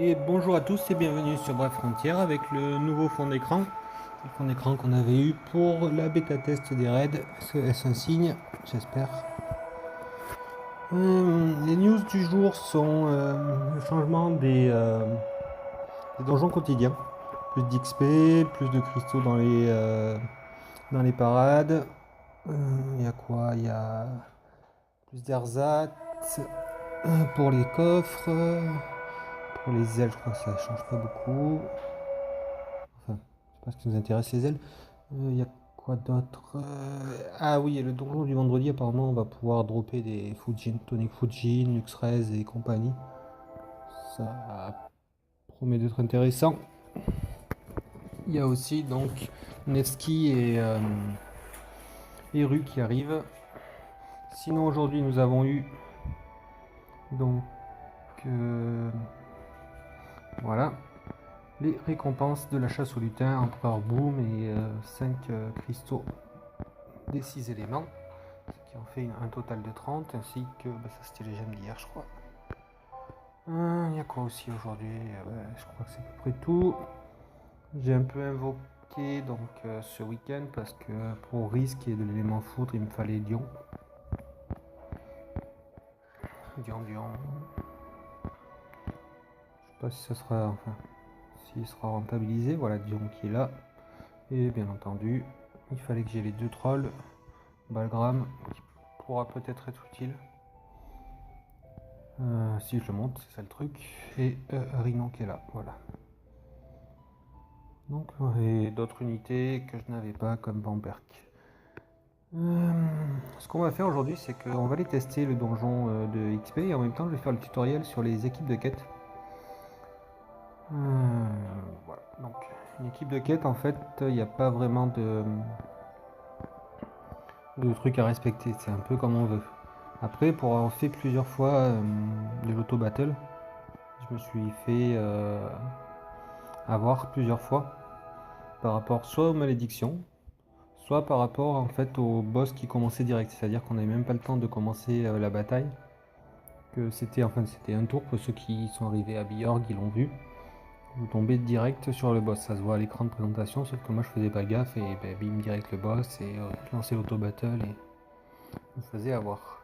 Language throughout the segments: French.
Et bonjour à tous et bienvenue sur Bref Frontières avec le nouveau fond d'écran. Le fond d'écran qu'on avait eu pour la bêta test des raids. Est-ce un signe? J'espère. Les news du jour sont le changement des donjons quotidiens. Plus d'XP, plus de cristaux dans les parades. Il y a quoi? Il y a plus d'ersatz pour les coffres. Pour les ailes, je crois que ça change pas beaucoup. Enfin, c'est pas ce qui nous intéresse, les ailes. Il y a quoi d'autre? Ah oui, le donjon du vendredi, apparemment, on va pouvoir dropper des Fujin, Tonic Fujin, Luxrez et compagnie. Ça promet d'être intéressant. Il y a aussi donc Nevsky et Ru qui arrivent. Sinon, aujourd'hui, nous avons eu donc euh, voilà les récompenses de la chasse au lutin, Empereur Boom et 5 cristaux des 6 éléments, ce qui en fait un total de 30, ainsi que, ça c'était les gemmes d'hier je crois. Il y a quoi aussi aujourd'hui? Je crois que c'est à peu près tout. J'ai un peu invoqué donc ce week-end parce que pour risque et de l'élément foudre il me fallait Dion. Dion. Je sais pas si ça sera, enfin, s'il sera rentabilisé. Voilà Dion qui est là. Et bien entendu, il fallait que j'ai les deux trolls. Balgram qui pourra peut-être être utile. Si je le monte, c'est ça le truc. Et Rhino qui est là, voilà. Donc, et d'autres unités que je n'avais pas comme Vamperk. Ce qu'on va faire aujourd'hui, c'est qu'on va aller tester le donjon de XP et en même temps, je vais faire le tutoriel sur les équipes de quête. Voilà, donc une équipe de quête, en fait, il n'y a pas vraiment de trucs à respecter, c'est un peu comme on veut. Après, pour avoir fait plusieurs fois de l'auto-battle, je me suis fait avoir plusieurs fois par rapport soit aux malédictions, soit par rapport en fait au boss qui commençait direct, c'est-à-dire qu'on n'avait même pas le temps de commencer la bataille, que c'était c'était un tour pour ceux qui sont arrivés à Bjorg, ils l'ont vu. Vous tombez direct sur le boss, ça se voit à l'écran de présentation, sauf que moi je faisais pas gaffe et bim direct le boss et je lançais l'auto battle et je me faisais avoir.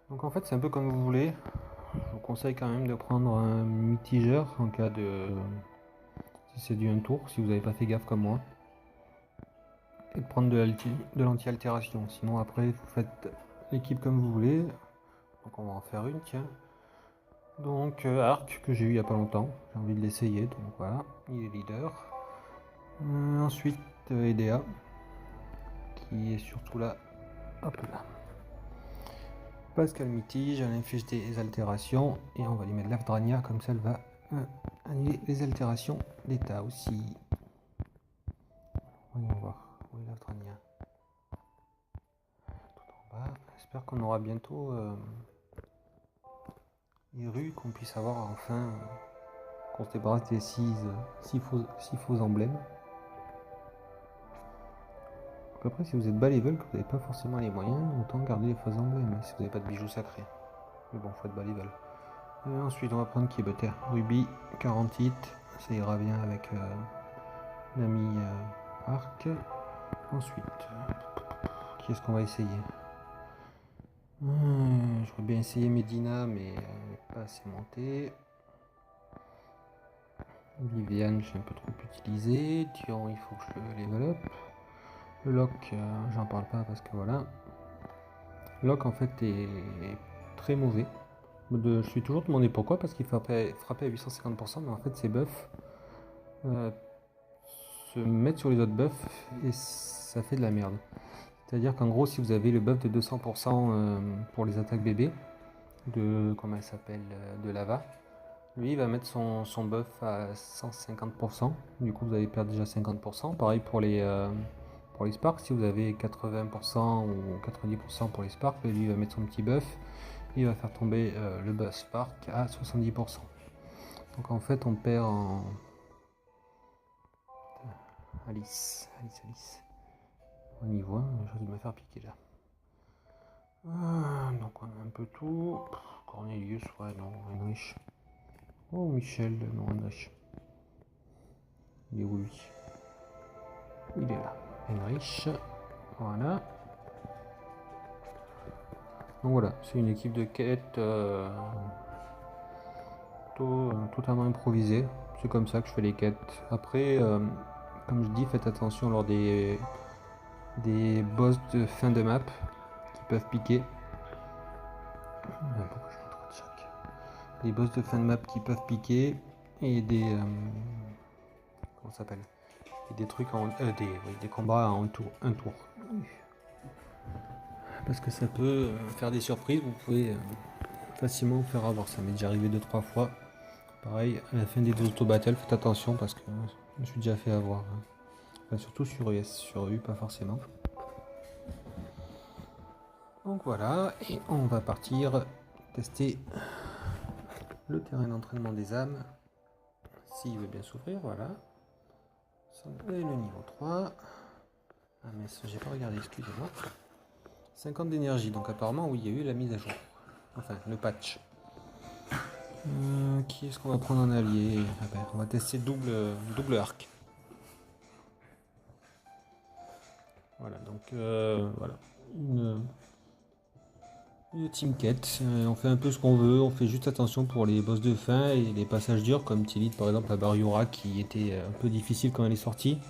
Donc en fait c'est un peu comme vous voulez. Je vous conseille quand même de prendre un mitigeur en cas de si c'est du un tour, si vous n'avez pas fait gaffe comme moi. Et de prendre de l'anti-altération. Sinon après vous faites l'équipe comme vous voulez. Donc on va en faire une, tiens. Donc Arc que j'ai eu il n'y a pas longtemps. J'ai envie de l'essayer, donc voilà. Il est leader. Ensuite Edea. Qui est surtout là. Hop là. Pascal Mitige, elle inflige des altérations. Et on va lui mettre l'Avdrania, comme ça elle va annuler les altérations d'état aussi. Voyons voir. Où est l'Avdrania? Tout en bas. J'espère qu'on aura bientôt les rues, qu'on puisse avoir enfin qu'on se débarrasse des 6 faux emblèmes. Donc après, si vous êtes bas level, que vous n'avez pas forcément les moyens, autant garder les faux emblèmes si vous n'avez pas de bijoux sacrés. Mais bon, faut être bas level. Ensuite, on va prendre qui est Ruby, 48, ça ira bien avec l'ami Arc. Ensuite, qui est-ce qu'on va essayer? J'aurais bien essayé Medina, mais elle n'est pas assez montée. Viviane, j'ai un peu trop utilisé. Dion, il faut que je le level up. Le lock, j'en parle pas parce que voilà. Le lock en fait est très mauvais. Je suis toujours demandé pourquoi, parce qu'il frappait à 850%, mais en fait ces buffs se mettent sur les autres buffs et ça fait de la merde. C'est-à-dire qu'en gros, si vous avez le buff de 200% pour les attaques bébés, comment elle s'appelle, de lava, lui il va mettre son buff à 150%, du coup vous allez perdre déjà 50%. Pareil pour les sparks, si vous avez 80% ou 90% pour les sparks, lui il va mettre son petit buff, il va faire tomber le buff spark à 70%. Donc en fait on perd en... Alice. On y voit, je vais me faire piquer là. Donc on a un peu tout. Cornelius, ouais non, Heinrich. Oh, Michel, non, Heinrich. Il est où lui? Il est là. Heinrich. Voilà. Donc voilà, c'est une équipe de quête totalement improvisée. C'est comme ça que je fais les quêtes. Après, comme je dis, faites attention lors des boss de fin de map qui peuvent piquer. Pourquoi je rentre de chaque Les boss de fin de map qui peuvent piquer et des comment ça s'appelle? Et des trucs des combats en un tour. Parce que ça peut faire des surprises, vous pouvez facilement vous faire avoir. Ça m'est déjà arrivé 2-3 fois. Pareil, à la fin des auto-battles, faites attention parce que je me suis déjà fait avoir. Enfin, surtout sur US, sur U pas forcément. Donc voilà, et on va partir tester le terrain d'entraînement des âmes. S'il veut bien s'ouvrir, voilà. Et le niveau 3. Ah mais j'ai pas regardé, excusez-moi. 50 d'énergie, donc apparemment oui, il y a eu la mise à jour. Enfin, le patch. Qui est-ce qu'on va prendre en allié? Ah ben, on va tester double arc. Voilà, donc voilà. Une team quête. On fait un peu ce qu'on veut, on fait juste attention pour les boss de fin et les passages durs, comme Tilith par exemple à Bariora qui était un peu difficile quand elle est sortie.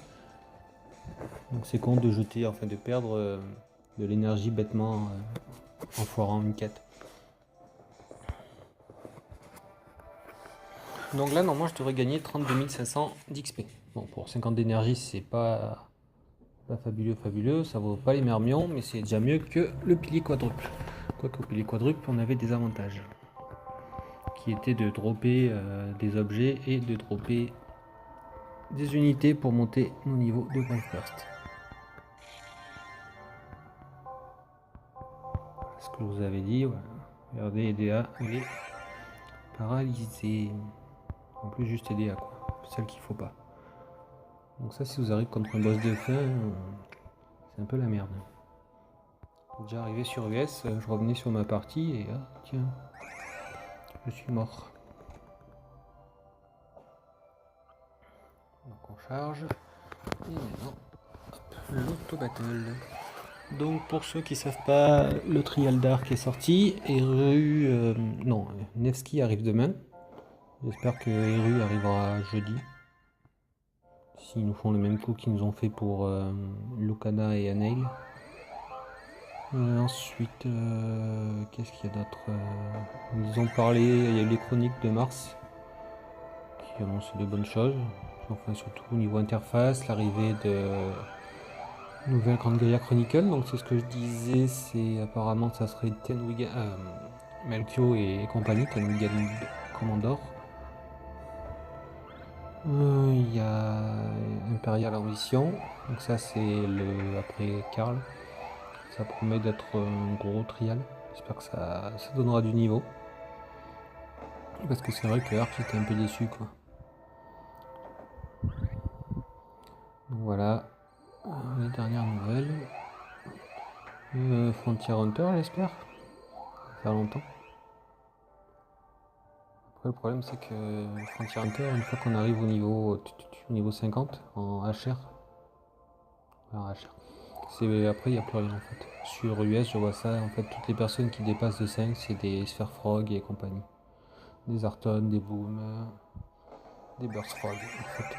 Donc c'est con de jeter, enfin de perdre de l'énergie bêtement en foirant une quête. Donc là, normalement, je devrais gagner 32 500 d'XP. Bon, pour 50 d'énergie, c'est pas fabuleux, ça vaut pas les mermions, mais c'est déjà mieux que le pilier quadruple. Quoique au pilier quadruple, on avait des avantages. Qui étaient de dropper des objets et de dropper des unités pour monter nos niveaux de Grand First. Ce que je vous avais dit, voilà. Regardez, EDA, elle est paralysée. En plus, juste EDA, quoi. Celle qu'il faut pas. Donc ça, si vous arrivez contre un boss de fin, c'est un peu la merde. Déjà arrivé sur US, je revenais sur ma partie et tiens, je suis mort. Donc on charge. Et maintenant, l'auto-battle. Donc pour ceux qui savent pas, le Trial Dark est sorti. Nevsky arrive demain. J'espère que Eru arrivera jeudi. S'ils nous font le même coup qu'ils nous ont fait pour Lucana et Anail. Ensuite, qu'est-ce qu'il y a d'autre? Ils ont parlé, il y a eu les chroniques de Mars qui annoncent de bonnes choses. Enfin, surtout au niveau interface, l'arrivée de nouvelle Grande Gaia Chronicle. Donc, c'est ce que je disais, c'est apparemment ça serait Melkio et compagnie, Tenwigan Commandor. Il y a Imperial Ambition, donc ça c'est le après Karl. Ça promet d'être un gros trial. J'espère que ça donnera du niveau. Parce que c'est vrai que Ark était un peu déçu quoi. Donc voilà. Les dernières nouvelles. Frontier Hunter j'espère. Ça va faire longtemps. Après le problème c'est que Frontier Hunter, une fois qu'on arrive au niveau 50 en HR. En HR. Après il n'y a plus rien en fait. Sur US je vois ça, en fait toutes les personnes qui dépassent de 5 c'est des Sphere Frog et compagnie. Des Arton, des Boom, des Burst Frog en fait.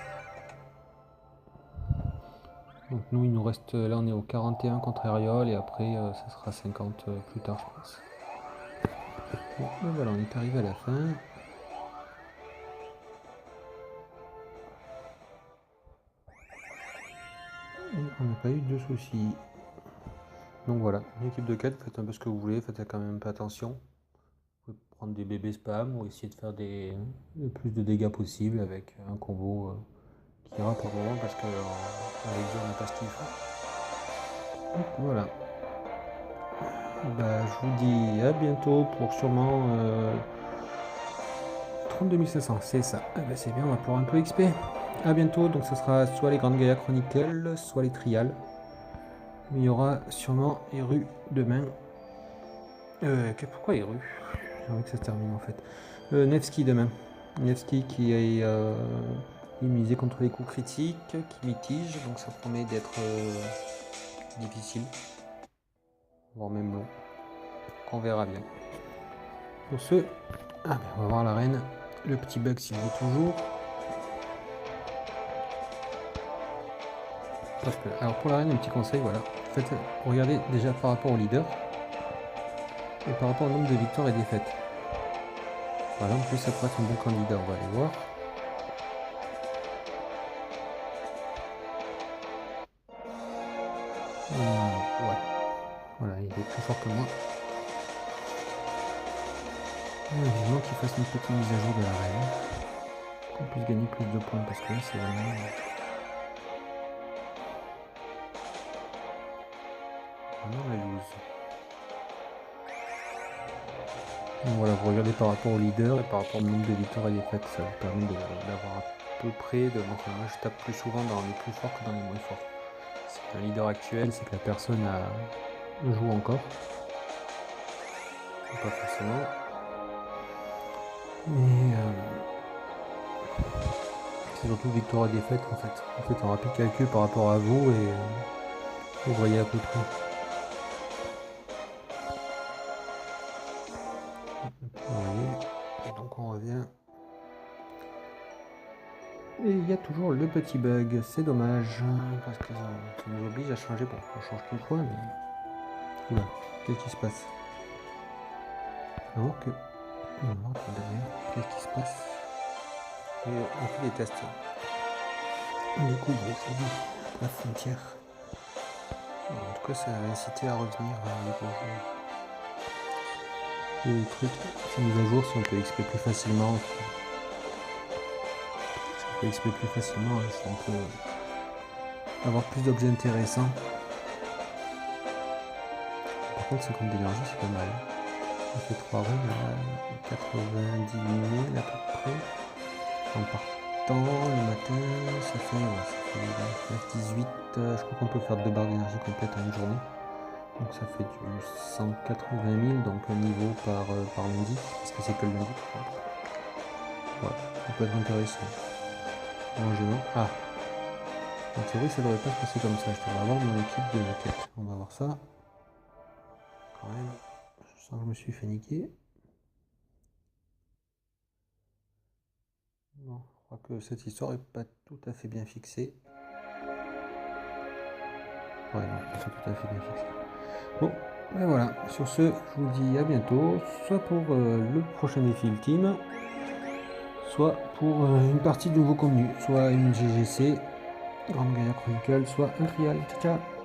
Donc nous il nous reste, là on est au 41 contre Ariol et après ça sera 50 plus tard je pense. Bon ben voilà, on est arrivé à la fin. Et on n'a pas eu de soucis. Donc voilà, une équipe de 4, faites un peu ce que vous voulez, faites quand même un peu attention. Vous pouvez prendre des bébés spam ou essayer de faire le plus de dégâts possible avec un combo qui ira pour le moment parce que avec Dieu on n'a pas ce qu'il faut. Donc voilà. Bah, je vous dis à bientôt pour sûrement 32 500, c'est ça. Ah bah, c'est bien, on va pouvoir un peu XP. A bientôt, donc ce sera soit les Grandes Gaia Chronicles, soit les Trials. Mais il y aura sûrement Eru demain. Pourquoi Eru? J'ai envie que ça se termine en fait. Nevsky demain. Nevsky qui est immunisé contre les coups critiques, qui mitige, donc ça promet d'être difficile, voire même long. On verra bien. Pour ce, on va voir l'arène. Le petit bug s'il est toujours. Alors pour l'arène, un petit conseil, voilà. En fait, regardez déjà par rapport au leader et par rapport au nombre de victoires et défaites. Voilà, en plus ça pourrait être un bon candidat, on va aller voir. Ouais. Voilà, il est plus fort que moi. Vivement qu'il fasse une petite mise à jour de l'arène. Qu'on puisse gagner plus de points parce que là c'est vraiment... la loose. Donc voilà, vous regardez par rapport au leader et par rapport au nombre de victoires et défaites, ça vous permet d'avoir à peu près de... Enfin, moi je tape plus souvent dans les plus forts que dans les moins forts. C'est un leader actuel, c'est que la personne joue encore. Pas forcément. Mais c'est surtout victoire et défaite en fait. Vous faites un rapide calcul par rapport à vous et vous voyez à peu près. Vous voyez. Et donc on revient. Et il y a toujours le petit bug, c'est dommage. Parce que ça nous oblige à changer. Bon, on change tout le fois, mais. Oula, qu'est-ce qui se passe? Alors que. Qu'est-ce qui se passe? Et on fait des tests. On découvre aujourd'hui la frontière. En tout cas, ça a incité à revenir à les trucs. C'est mis à jour si on peut XP plus facilement. Si on peut XP plus facilement, si on peut avoir plus d'objets intéressants. Par contre, 50 d'énergie, c'est pas mal. On fait 3 runs à 90 000 à peu près. En partant le matin, ça fait 18. Je crois qu'on peut faire 2 barres d'énergie complète en une journée. Donc ça fait du 180 000, donc un niveau par lundi, parce que c'est que le lundi. Voilà, ça peut être intéressant. Ah, en théorie ça devrait pas se passer comme ça, je devrais avoir mon équipe de quête. On va voir ça. Quand même, je sens que je me suis fait niquer. Non, je crois que cette histoire est pas tout à fait bien fixée. Ouais, non, pas tout à fait bien fixée. Bon, ben voilà, sur ce, je vous dis à bientôt, soit pour le prochain défi ultime, soit pour une partie de nouveau contenu, soit une GGC, Grande Gaia Chronicle, soit un trial. Ciao, ciao.